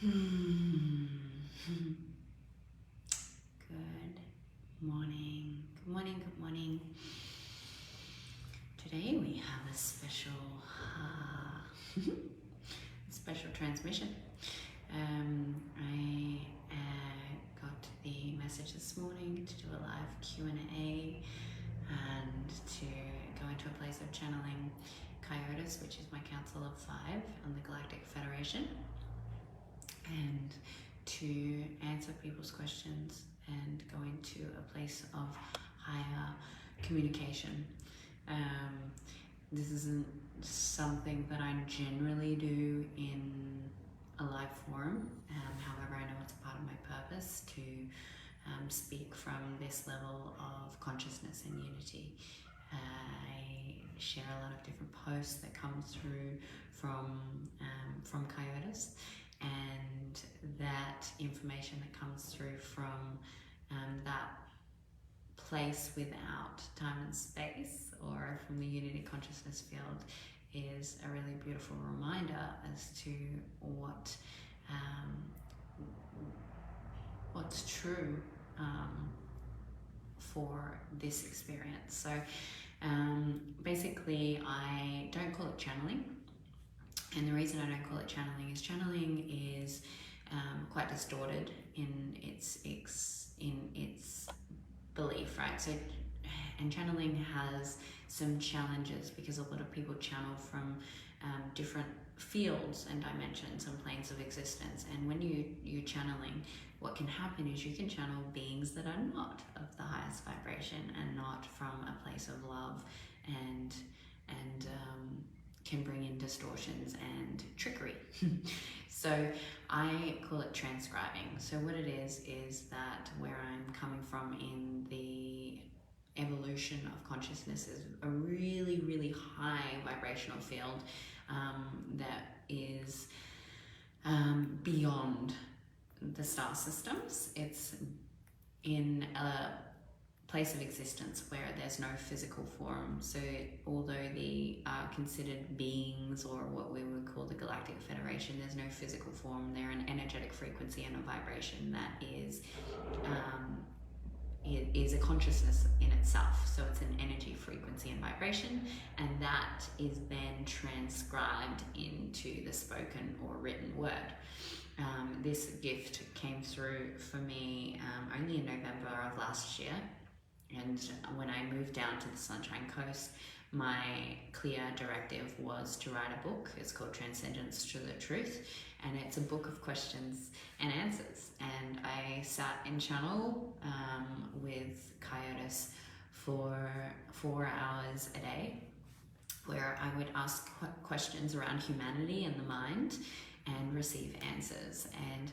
Good morning, good morning, good morning. Today we have a special transmission. I got the message this morning to do a live Q&A and to go into a place of channeling KIOTIS, which is my Council of Five on the Galactic Federation, and to answer people's questions and go into a place of higher communication. This isn't something that I generally do in a live forum. However, I know it's a part of my purpose to speak from this level of consciousness and unity. I share a lot of different posts that come through from KIOTIS, and that information that comes through from that place without time and space, or from the unity consciousness field, is a really beautiful reminder as to what's true for this experience. So basically, I don't call it channeling. And the reason I don't call it channeling is quite distorted in its belief, right? So, and channeling has some challenges because a lot of people channel from different fields and dimensions and planes of existence. And when you're channeling, what can happen is you can channel beings that are not of the highest vibration and not from a place of love, and can bring in distortions and trickery. So I call it transcribing. So what it is that where I'm coming from in the evolution of consciousness is a really, really high vibrational field that is beyond the star systems. It's in a place of existence where there's no physical form. So although they are considered beings, or what we would call the Galactic Federation, there's no physical form. They're an energetic frequency and a vibration that is it is a consciousness in itself. So it's an energy, frequency, and vibration, and that is then transcribed into the spoken or written word. This gift came through for me only in November of last year. And when I moved down to the Sunshine Coast, my clear directive was to write a book. It's called Transcendence to the Truth, and it's a book of questions and answers. And I sat in channel with KIOTIS for 4 hours a day, where I would ask questions around humanity and the mind and receive answers. And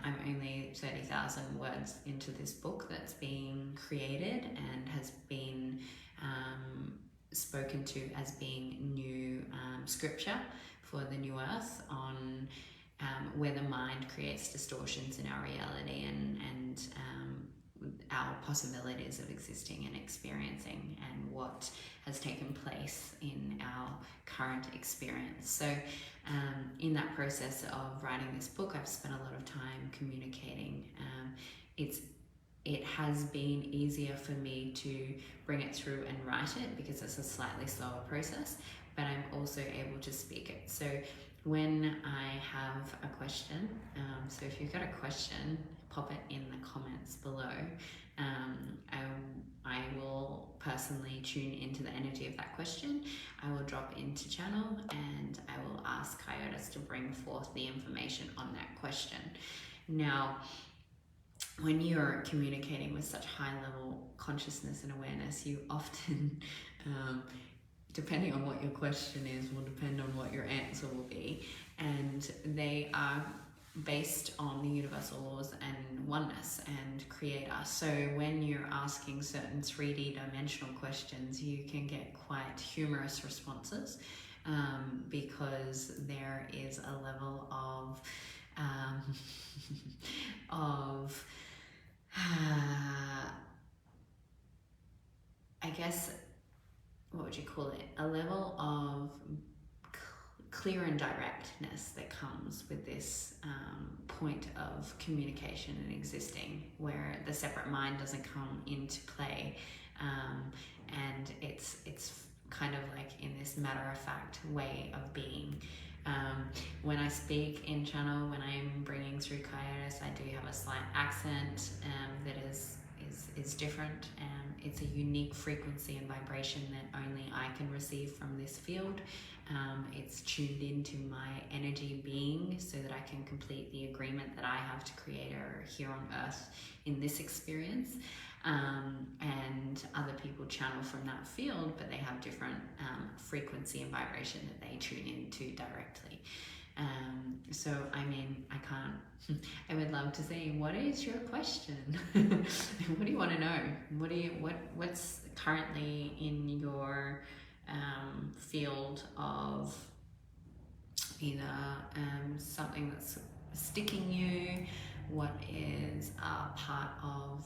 I'm only 30,000 words into this book that's being created and has been spoken to as being new scripture for the new earth on where the mind creates distortions in our reality and our possibilities of existing and experiencing, and what has taken place in our current experience. So in that process of writing this book, I've spent a lot of time communicating. It has been easier for me to bring it through and write it because it's a slightly slower process, but I'm also able to speak it. So when I have a question, so if you've got a question, pop it in the comments below. I will personally tune into the energy of that question. I will drop into channel and I will ask KIOTIS to bring forth the information on that question. Now, when you're communicating with such high level consciousness and awareness, you often, depending on what your question is, will depend on what your answer will be. And they are based on the universal laws and oneness and creator. So when you're asking certain 3D dimensional questions, you can get quite humorous responses because there is a level of I guess, what would you call it? A level of clear and directness that comes with this point of communication and existing, where the separate mind doesn't come into play, and it's kind of like in this matter-of-fact way of being. When I speak in channel, when I'm bringing through KIOTIS, I do have a slight accent that is different. It's a unique frequency and vibration that only I can receive from this field. It's tuned into my energy being so that I can complete the agreement that I have to create here on earth in this experience. And other people channel from that field, but they have different frequency and vibration that they tune into directly. So I mean, I would love to say, what is your question? What do you want to know? What's currently in your field of either something that's sticking you? What is a part of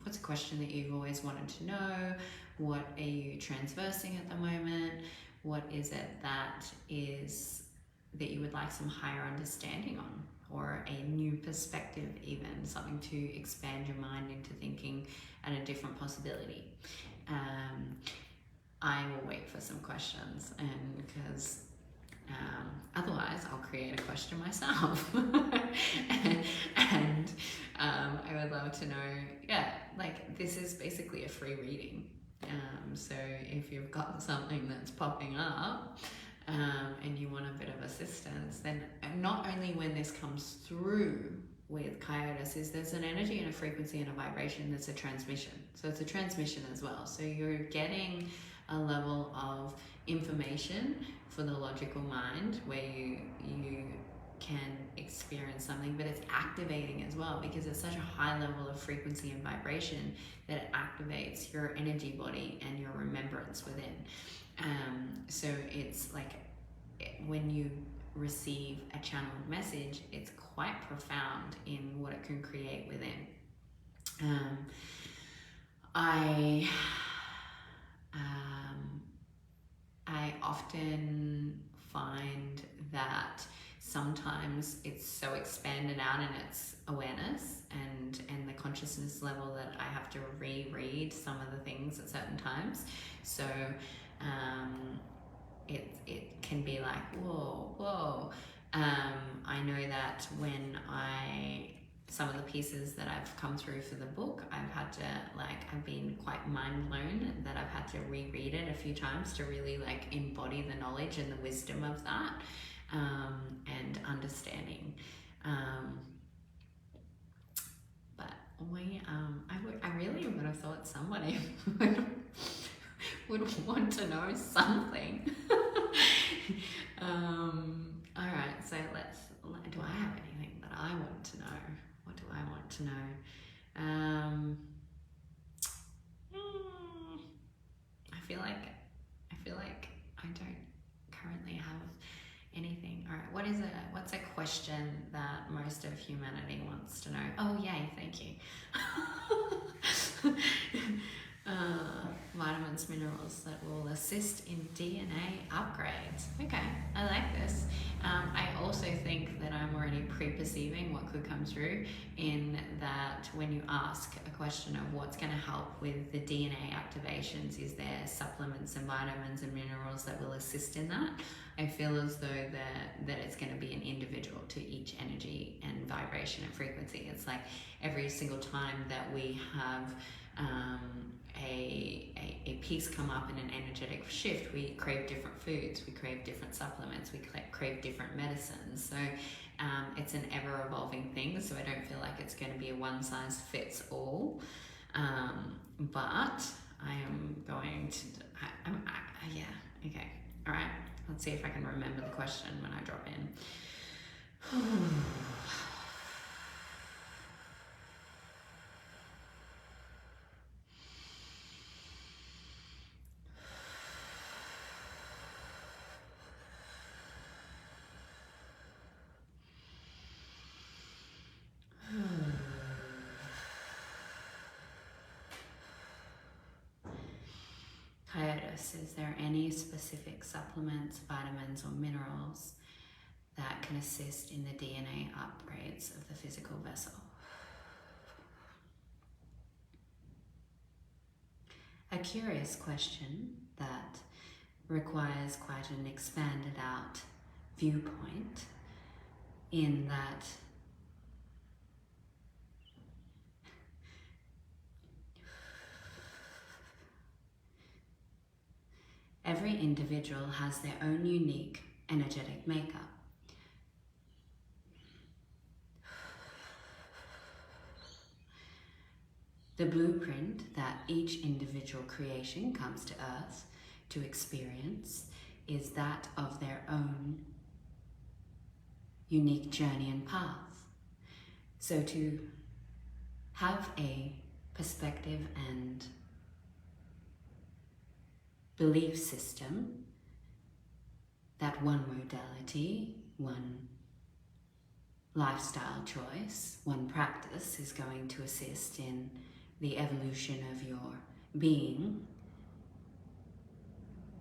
what's a question that you've always wanted to know? What are you transversing at the moment? What is it that you would like some higher understanding on, or a new perspective, even something to expand your mind into thinking at a different possibility? I will wait for some questions, and because otherwise I'll create a question myself. and I would love to know, like, this is basically a free reading. So if you've got something that's popping up and you want a bit of assistance, then not only when this comes through with KIOTIS is there's an energy and a frequency and a vibration that's a transmission. So it's a transmission as well. So you're getting a level of information for the logical mind where you can experience something, but it's activating as well, because it's such a high level of frequency and vibration that it activates your energy body and your remembrance within. So it's like when you receive a channeled message, it's quite profound in what it can create within. I often find that sometimes it's so expanded out in its awareness and the consciousness level that I have to reread some of the things at certain times. So it can be like, whoa. I know that when some of the pieces that I've come through for the book, I've been quite mind blown that I've had to reread it a few times to really embody the knowledge and the wisdom of that, and understanding. But I really would have thought somebody would want to know something. All right, so do I have anything that I want to know? What do I want to know? I feel like I don't currently have anything. All right, what's a question that most of humanity wants to know? Oh, yay, thank you. Vitamins, minerals that will assist in DNA upgrades. Okay, I like this. I also think that I'm already pre-perceiving what could come through, in that when you ask a question of what's going to help with the DNA activations, is there supplements and vitamins and minerals that will assist in that? I feel as though that it's going to be an individual to each energy and vibration and frequency. It's like every single time that we have a piece come up in an energetic shift, we crave different foods, we crave different supplements, we crave different medicines. So it's an ever evolving thing, so I don't feel like it's going to be a one size fits all, but I am going to okay, all right, let's see if I can remember the question when I drop in. KIOTIS, is there any specific supplements, vitamins or minerals that can assist in the DNA upgrades of the physical vessel. A curious question that requires quite an expanded out viewpoint, in that every individual has their own unique energetic makeup. The blueprint that each individual creation comes to Earth to experience is that of their own unique journey and path. So to have a perspective and belief system that one modality, one lifestyle choice, one practice is going to assist in the evolution of your being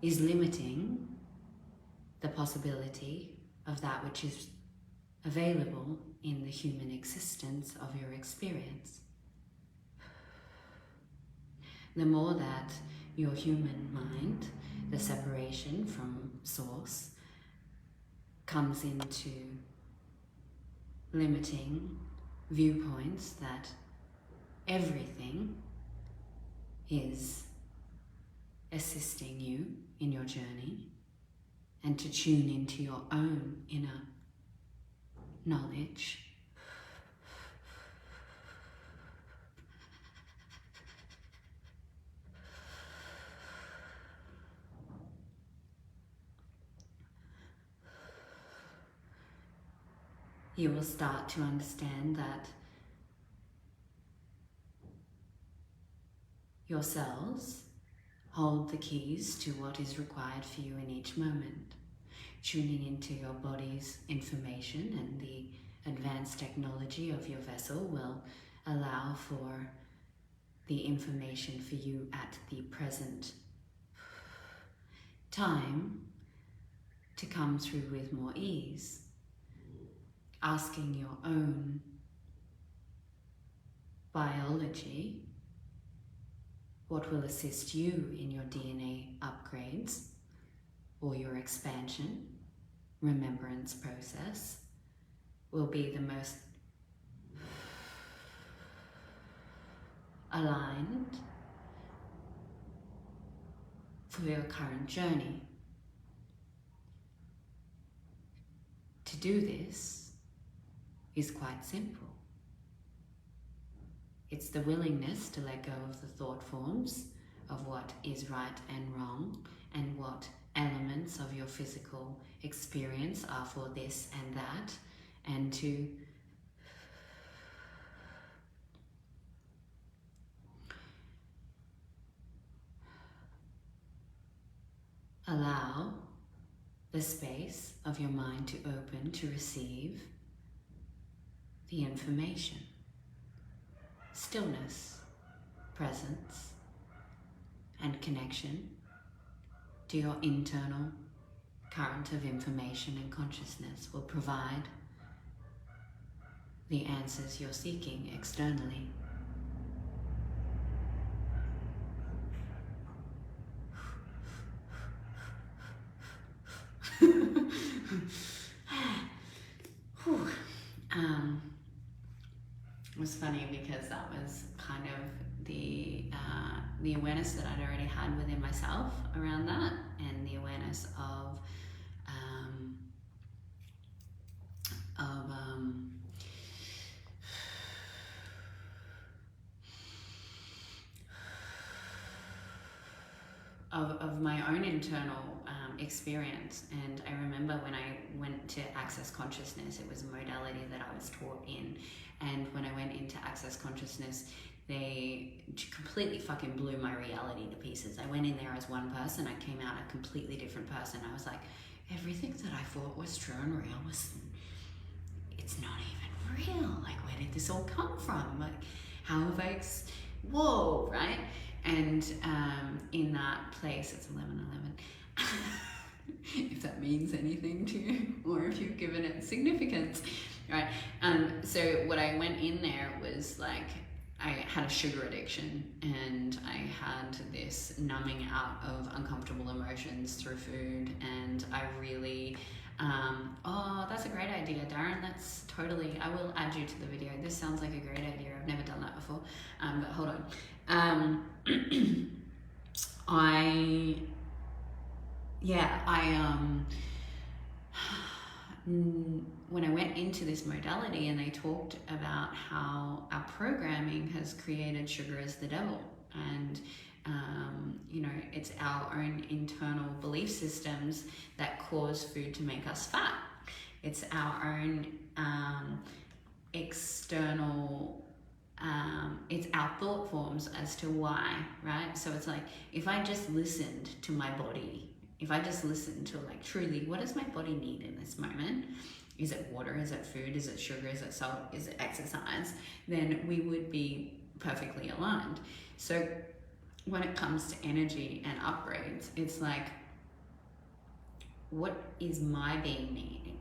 is limiting the possibility of that which is available in the human existence of your experience. The more that your human mind, the separation from source, comes into limiting viewpoints that everything is assisting you in your journey, and to tune into your own inner knowledge, you will start to understand that your cells hold the keys to what is required for you in each moment. Tuning into your body's information and the advanced technology of your vessel will allow for the information for you at the present time to come through with more ease. Asking your own biology what will assist you in your DNA upgrades or your expansion, remembrance process will be the most aligned for your current journey. To do this is quite simple. It's the willingness to let go of the thought forms of what is right and wrong, and what elements of your physical experience are for this and that, and to allow the space of your mind to open to receive the information. Stillness, presence, and connection to your internal current of information and consciousness will provide the answers you're seeking externally. It was funny because that was kind of the awareness that I'd already had within myself around that, and the awareness of my own internal experience. And I remember when I went to Access Consciousness, it was a modality that I was taught in, and when I went into Access Consciousness, they completely fucking blew my reality to pieces. I went in there as one person, I came out a completely different person. I was like, everything that I thought was true and real it's not even real. Like, where did this all come from? Like, how have I, whoa, right? And in that place, it's 11:11. if that means anything to you, or if you've given it significance, right? So what I went in there was like, I had a sugar addiction, and I had this numbing out of uncomfortable emotions through food, and I really, oh, that's a great idea, Darren. That's totally, I will add you to the video. This sounds like a great idea. I've never done that before, but hold on. When I went into this modality, and they talked about how our programming has created sugar as the devil, and it's our own internal belief systems that cause food to make us fat. It's our own external, it's our thought forms as to why, right? So it's like, if I just listened to my body, if I just listened to like truly, what does my body need in this moment? Is it water? Is it food? Is it sugar? Is it salt? Is it exercise? Then we would be perfectly aligned. So when it comes to energy and upgrades, it's like, what is my being needing?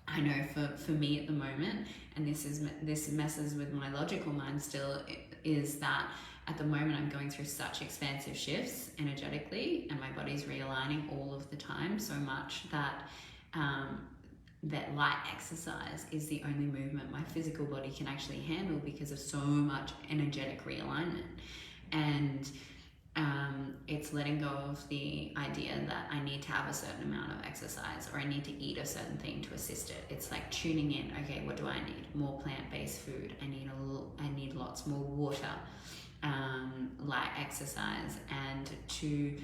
I know for me at the moment, and this messes with my logical mind still, is that at the moment I'm going through such expansive shifts energetically, and my body's realigning all of the time so much that that light exercise is the only movement my physical body can actually handle, because of so much energetic realignment. And it's letting go of the idea that I need to have a certain amount of exercise, or I need to eat a certain thing to assist it. It's like tuning in. Okay, what do I need? More plant-based food. I need lots more water, light exercise, and to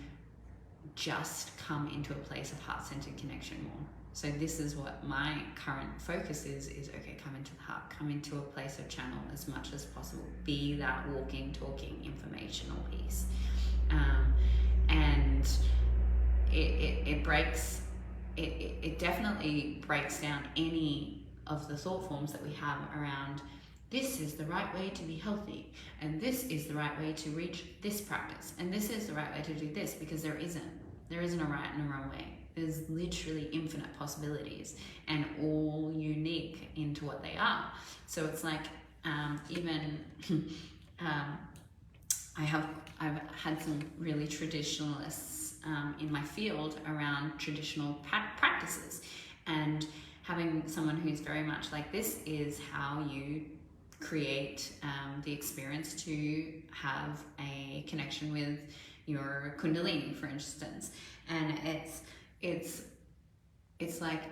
just come into a place of heart-centered connection more. So this is what my current focus is okay, come into the heart, come into a place of channel as much as possible. Be that walking, talking, informational piece. And it definitely breaks down any of the thought forms that we have around, this is the right way to be healthy, and this is the right way to reach this practice, and this is the right way to do this, because there isn't a right and a wrong way. There's literally infinite possibilities, and all unique into what they are. So it's like, I've had some really traditionalists in my field around traditional practices, and having someone who's very much like, this is how you create the experience to have a connection with your kundalini, for instance. And it's like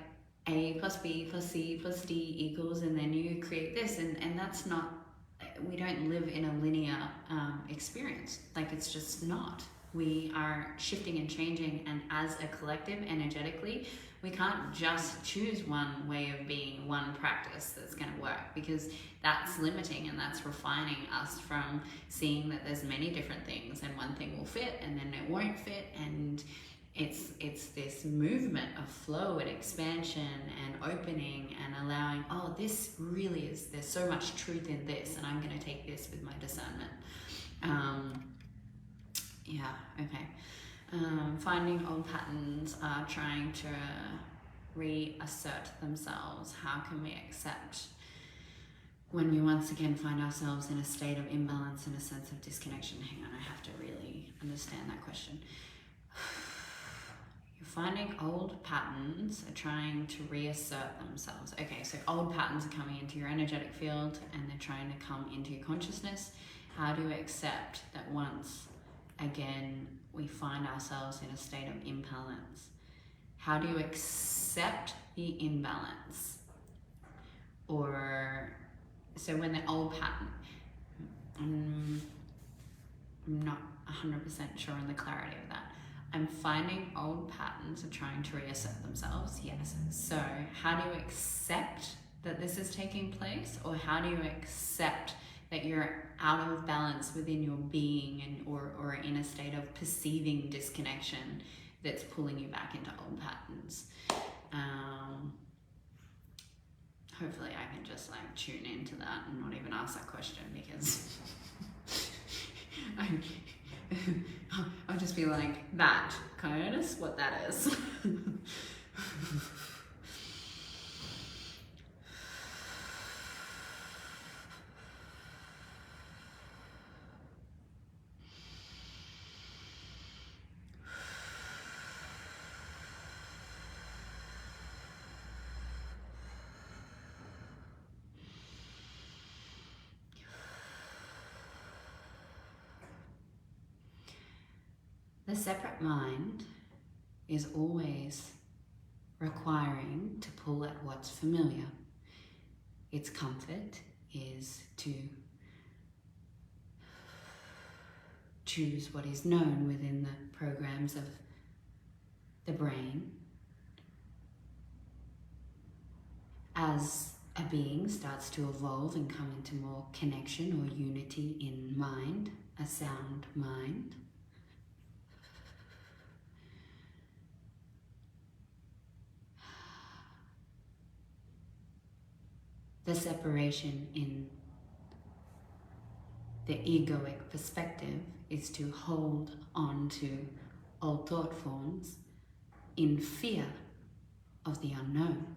A plus B plus C plus D equals, and then you create this, and that's not, we don't live in a linear experience. Like, it's just not. We are shifting and changing, and as a collective, energetically, we can't just choose one way of being, one practice that's going to work, because that's limiting, and that's refining us from seeing that there's many different things, and one thing will fit and then it won't fit. And it's this movement of flow and expansion and opening and allowing, oh, this really is, there's so much truth in this, and I'm going to take this with my discernment. Finding old patterns are trying to reassert themselves. How can we accept when we once again find ourselves in a state of imbalance and a sense of disconnection? Hang on, I have to really understand that question. You're finding old patterns are trying to reassert themselves. Okay, so old patterns are coming into your energetic field, and they're trying to come into your consciousness. How do you accept that once again we find ourselves in a state of imbalance? How do you accept the imbalance? Or, so when the old pattern, I'm not 100% sure on the clarity of that. I'm finding old patterns are trying to reassert themselves, yes. So how do you accept that this is taking place? Or how do you accept that you're out of balance within your being, and or in a state of perceiving disconnection that's pulling you back into old patterns? Hopefully I can just like tune into that and not even ask that question, because I'll just be like, that KIOTIS, what that is. The separate mind is always requiring to pull at what's familiar. Its comfort is to choose what is known within the programs of the brain. As a being starts to evolve and come into more connection or unity in mind, a sound mind, the separation in the egoic perspective is to hold on to old thought forms in fear of the unknown.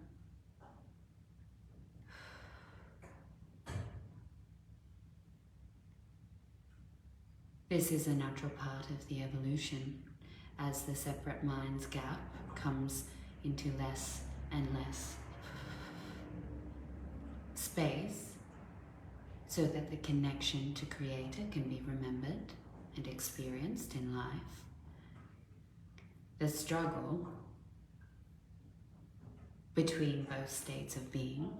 This is a natural part of the evolution as the separate mind's gap comes into less and less space, so that the connection to Creator can be remembered and experienced in life. The struggle between both states of being,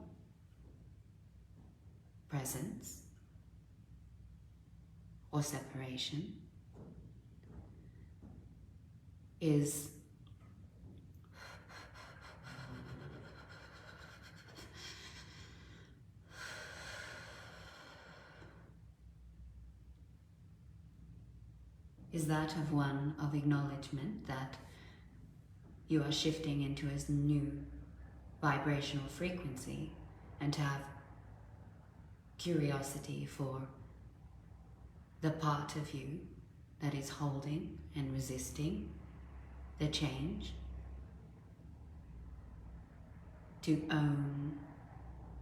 presence or separation, is that of one of acknowledgement that you are shifting into a new vibrational frequency, and to have curiosity for the part of you that is holding and resisting the change, to own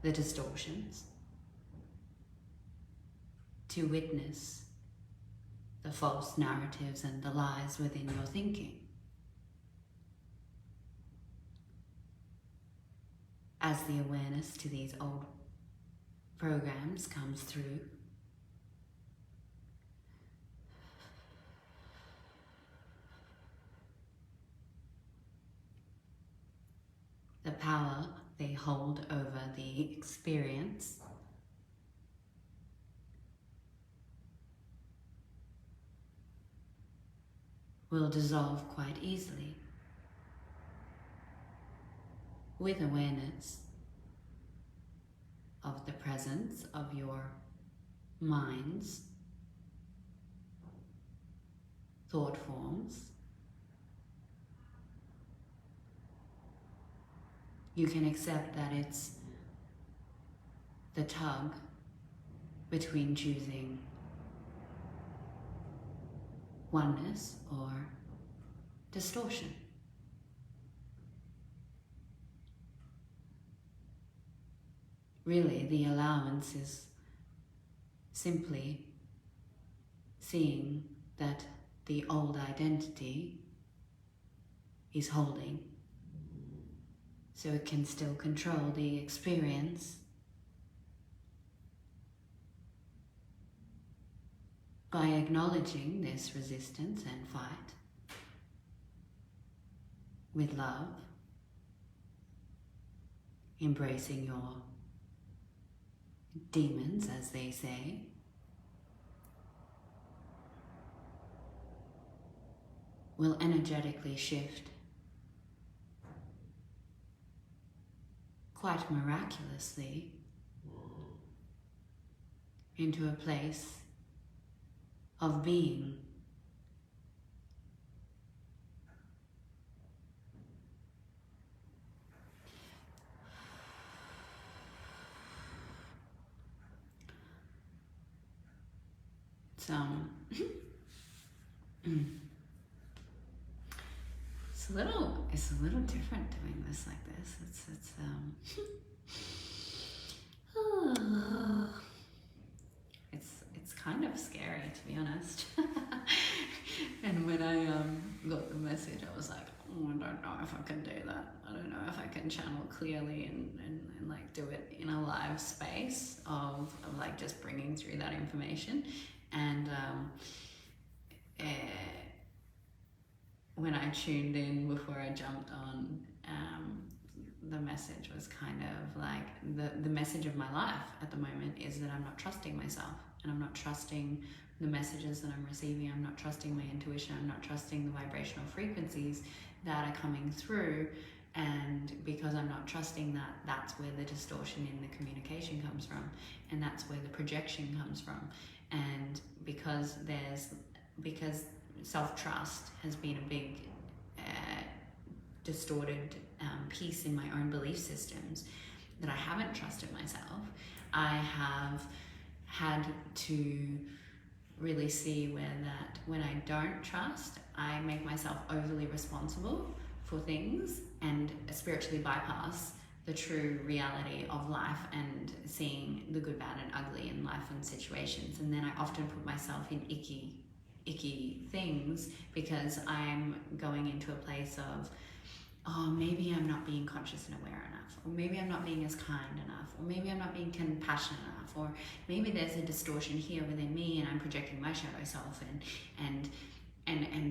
the distortions, to witness the false narratives and the lies within your thinking. As the awareness to these old programs comes through, the power they hold over the experience will dissolve quite easily with awareness of the presence of your mind's thought forms. You can accept that it's the tug between choosing oneness or distortion. Really, the allowance is simply seeing that the old identity is holding, so it can still control the experience by acknowledging this resistance and fight with love, embracing your demons, as they say, will energetically shift quite miraculously into a place of being. So, a little different doing this like this. It's kind of scary, to be honest. And when I got the message, I was like, oh, I don't know if I can do that. I don't know if I can channel clearly and like do it in a live space of like just bringing through that information. And when I tuned in before I jumped on, the message was kind of like the message of my life at the moment is that I'm not trusting myself, and I'm not trusting the messages that I'm receiving. I'm not trusting my intuition. I'm not trusting the vibrational frequencies that are coming through. And because I'm not trusting that, that's where the distortion in the communication comes from, and that's where the projection comes from. And because self-trust has been a big distorted piece in my own belief systems, that I haven't trusted myself, I have had to really see that when I don't trust, I make myself overly responsible for things and spiritually bypass the true reality of life and seeing the good, bad, and ugly in life and situations. And then I often put myself in icky things because I'm going into a place of, oh, maybe I'm not being conscious and aware enough, or maybe I'm not being as kind enough, or maybe I'm not being compassionate enough, or maybe there's a distortion here within me and I'm projecting my shadow self, and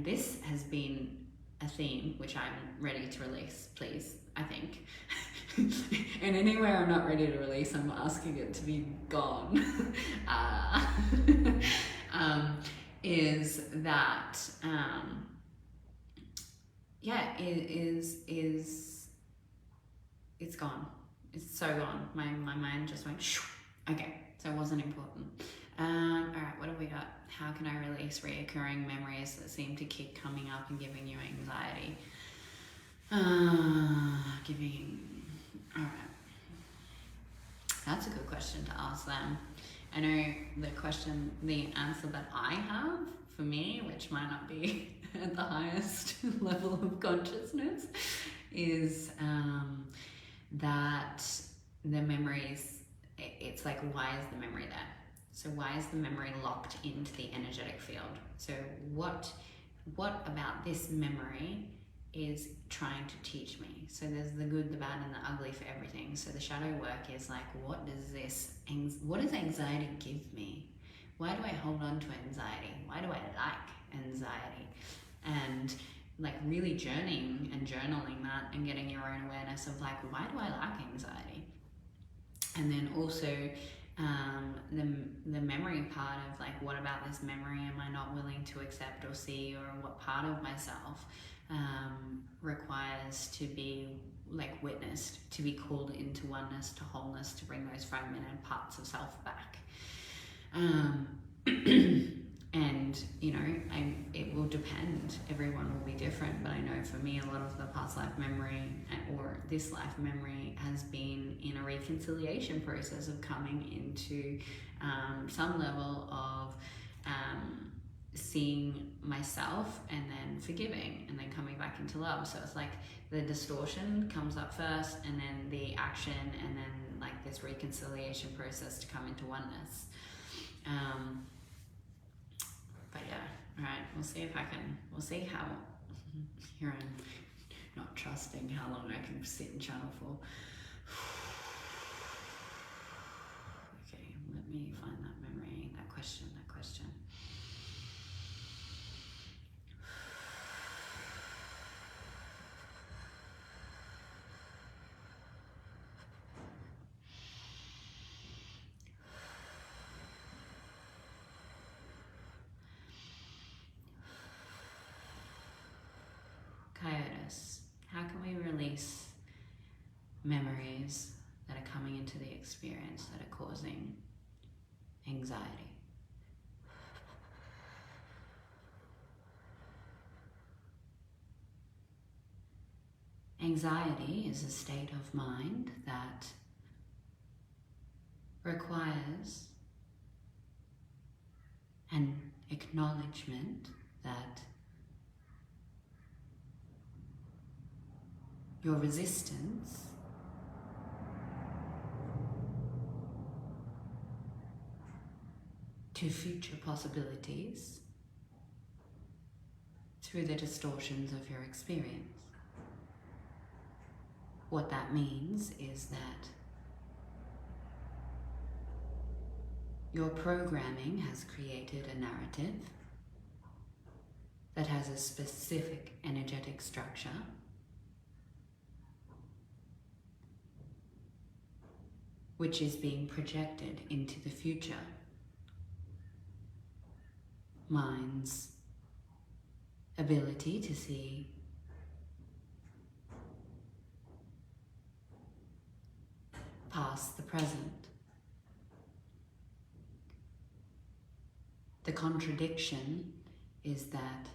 this has been a theme which I'm ready to release, please, I think. And anywhere I'm not ready to release, I'm asking it to be gone. Is that it's gone. It's so gone. My mind just went shoo. Okay, so it wasn't important. All right, what have we got? How can I release reoccurring memories that seem to keep coming up and giving you anxiety? All right. That's a good question to ask them. I know the answer that I have for me, which might not be at the highest level of consciousness, is that the memories, it's like, why is the memory there? So why is the memory locked into the energetic field? So what about this memory is trying to teach me? So there's the good, the bad, and the ugly for everything. So the shadow work is like, what does anxiety give me? Why do I hold on to anxiety? Why do I like anxiety? And like really journeying and journaling that and getting your own awareness of like, why do I like anxiety? And then also the memory part of like, what about this memory am I not willing to accept or see, or what part of myself requires to be like witnessed, to be called into oneness, to wholeness, to bring those fragmented parts of self back. And you know, it will depend, everyone will be different, but I know for me a lot of the past life memory or this life memory has been in a reconciliation process of coming into some level of seeing myself and then forgiving and then coming back into love. So it's like the distortion comes up first and then the action and then like this reconciliation process to come into oneness. But yeah, all right, we'll see how, here I'm not trusting how long I can sit and channel for. Okay, let me find that memory, that question. KIOTIS, how can we release memories that are coming into the experience that are causing anxiety? Anxiety is a state of mind that requires an acknowledgement that your resistance to future possibilities through the distortions of your experience. What that means is that your programming has created a narrative that has a specific energetic structure which is being projected into the future. Mind's ability to see past the present. The contradiction is that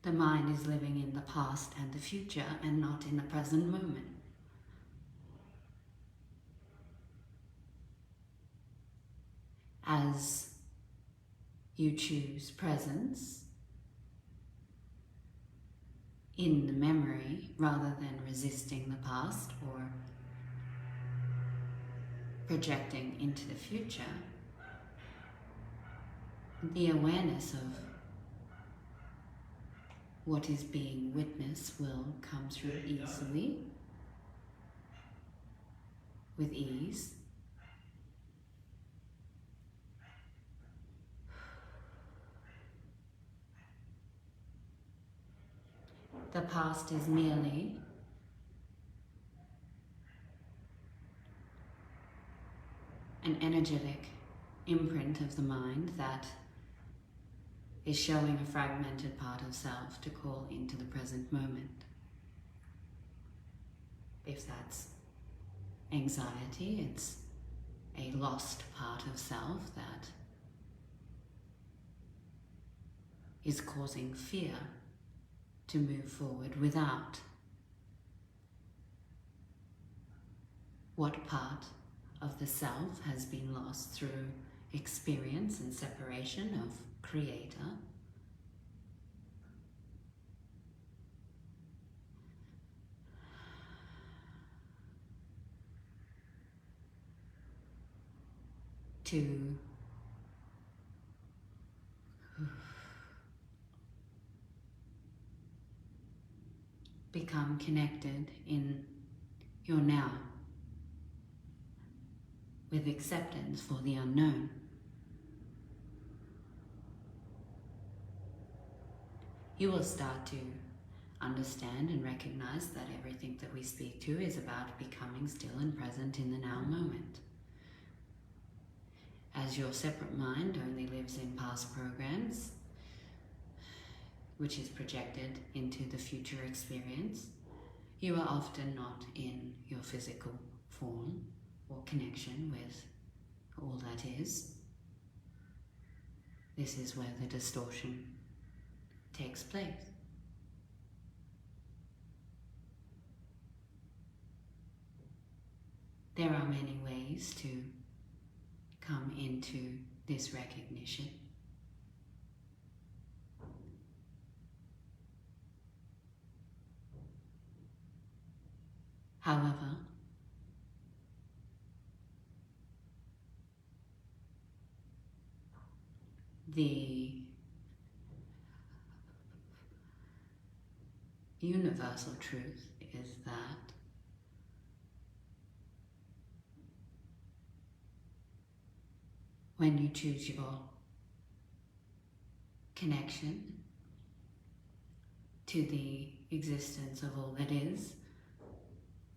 the mind is living in the past and the future and not in the present moment. As you choose presence in the memory rather than resisting the past or projecting into the future, the awareness of what is being witnessed will come through easily, with ease. The past is merely an energetic imprint of the mind that is showing a fragmented part of self to call into the present moment. If that's anxiety, it's a lost part of self that is causing fear to move forward without. What part of the self has been lost through experience and separation of Creator? To become connected in your now with acceptance for the unknown. You will start to understand and recognize that everything that we speak to is about becoming still and present in the now moment. As your separate mind only lives in past programs, which is projected into the future experience, you are often not in your physical form or connection with all that is. This is where the distortion takes place. There are many ways to come into this recognition. However, the universal truth is that when you choose your connection to the existence of all that is,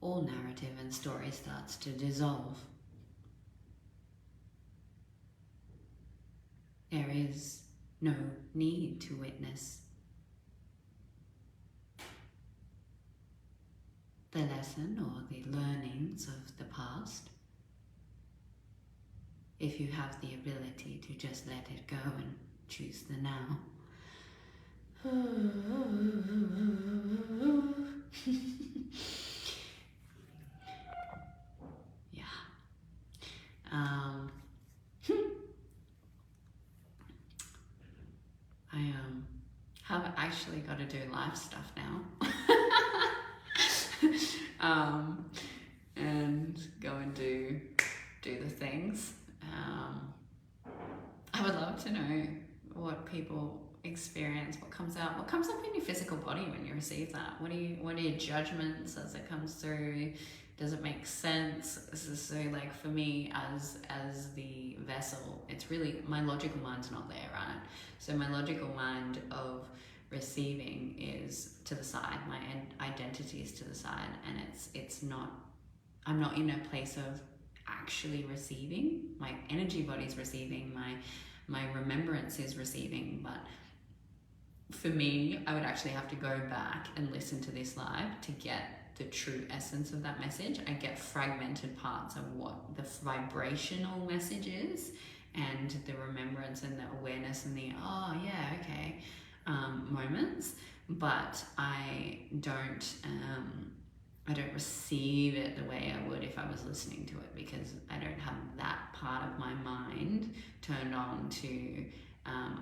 all narrative and story starts to dissolve. There is no need to witness the lesson or the learnings of the past if you have the ability to just let it go and choose the now. Yeah. I have actually got to do live stuff now. and go and do the things. I would love to know what people experience, what comes up in your physical body when you receive that. What are your judgments as it comes through? Does it make sense? So like for me as the vessel, it's really, my logical mind's not there, right? So my logical mind of receiving is to the side, my identity is to the side, and it's not, I'm not in a place of actually receiving. My energy body's receiving, my remembrance is receiving, but for me, I would actually have to go back and listen to this live to get the true essence of that message. I get fragmented parts of what the vibrational message is, and the remembrance and the awareness and the oh yeah, okay, moments, but I don't receive it the way I would if I was listening to it, because I don't have that part of my mind turned on to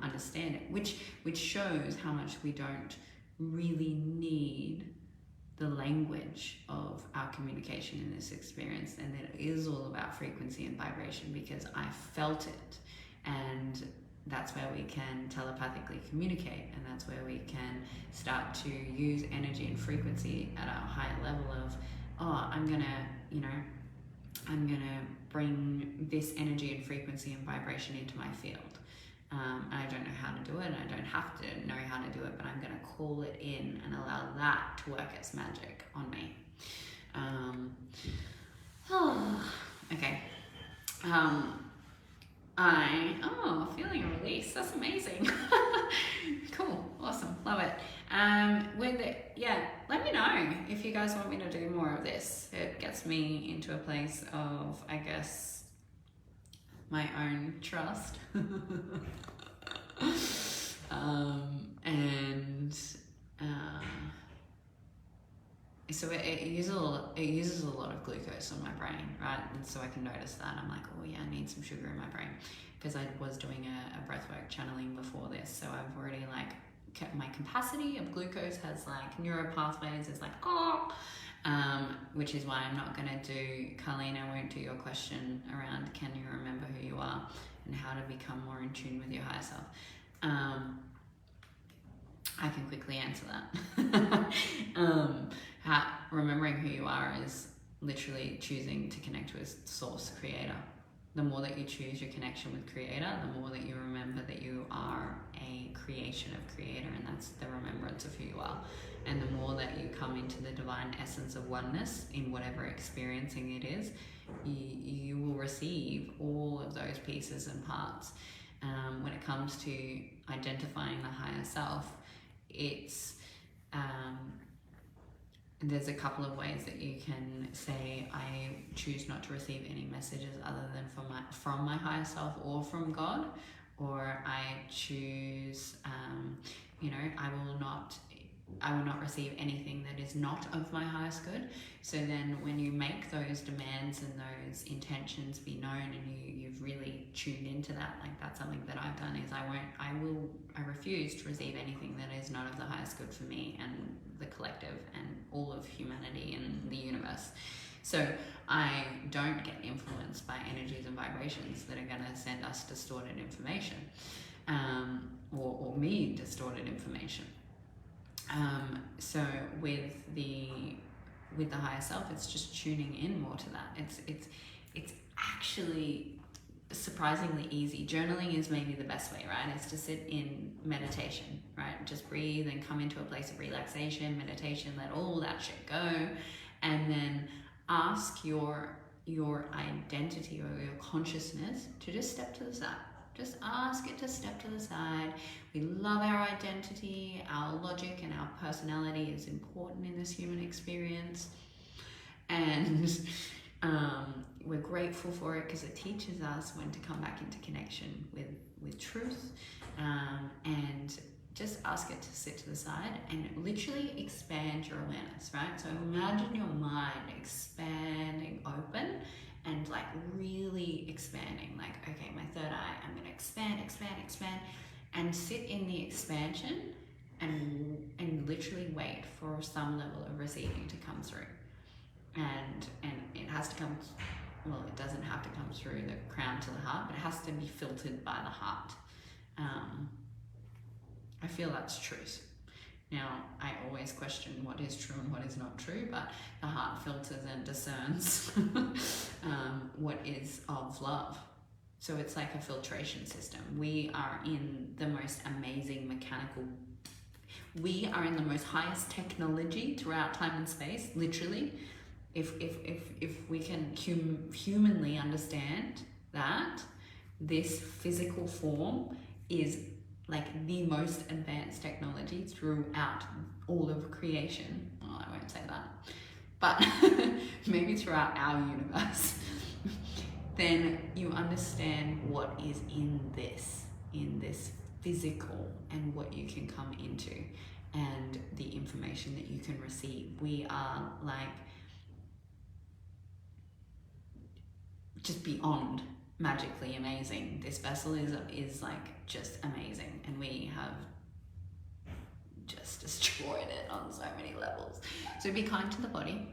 understand it, which shows how much we don't really need the language of our communication in this experience, and that it is all about frequency and vibration, because I felt it, and that's where we can telepathically communicate, and that's where we can start to use energy and frequency at a higher level of, oh, I'm gonna bring this energy and frequency and vibration into my field. I don't know how to do it, and I don't have to know how to do it, but I'm going to call it in and allow that to work its magic on me. Okay. Feeling a release. That's amazing. Cool. Awesome. Love it. Let me know if you guys want me to do more of this. It gets me into a place of, I guess, my own trust. So it uses a lot of glucose on my brain, right? And so I can notice that. I'm like, oh yeah, I need some sugar in my brain, because I was doing a breathwork channeling before this. So I've already like kept my capacity of glucose has like neural pathways. It's like, which is why I'm not going to do, Colleen, I won't do your question around can you remember who you are and how to become more in tune with your higher self. I can quickly answer that. Remembering who you are is literally choosing to connect with Source, Creator. The more that you choose your connection with Creator, the more that you remember that you are a creation of Creator, and that's the remembrance of who you are. And the more that you come into the divine essence of oneness in whatever experiencing it is, you will receive all of those pieces and parts. When it comes to identifying the higher self, it's there's a couple of ways that you can say, I choose not to receive any messages other than from my higher self or from God, or I choose, I will not receive anything that is not of my highest good. So then when you make those demands and those intentions be known, and you've really tuned into that, like that's something that I've done, is I refuse to receive anything that is not of the highest good for me and the collective and all of humanity and the universe. So I don't get influenced by energies and vibrations that are going to send us distorted information, or me distorted information. So with the higher self, it's just tuning in more to that. It's actually surprisingly easy. Journaling is maybe the best way, right? It's to sit in meditation, right? Just breathe and come into a place of relaxation, meditation, let all that shit go, and then ask your identity or your consciousness to just step to the side. Just ask it to step to the side. We love our identity, our logic, and our personality is important in this human experience. And we're grateful for it because it teaches us when to come back into connection with truth. And just ask it to sit to the side and literally expand your awareness, right? So imagine your mind expanding open and like really expanding, like, okay, my third eye, I'm going to expand, and sit in the expansion and literally wait for some level of receiving to come through. has to come, well, it doesn't have to come through the crown to the heart, but it has to be filtered by the heart. I feel that's truth. Now, I always question what is true and what is not true, but the heart filters and discerns what is of love. So it's like a filtration system. We are in the most amazing we are in the most highest technology throughout time and space, literally. If we can humanly understand that this physical form is like the most advanced technology throughout all of creation. Well, I won't say that, but maybe throughout our universe, then you understand what is in this physical and what you can come into and the information that you can receive. We are like just beyond magically amazing. This vessel is like just amazing, and we have just destroyed it on so many levels. So be kind to the body,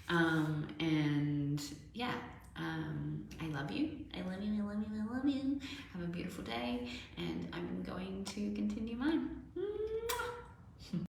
and yeah, I love you. I love you. I love you. I love you. Have a beautiful day, and I'm going to continue mine.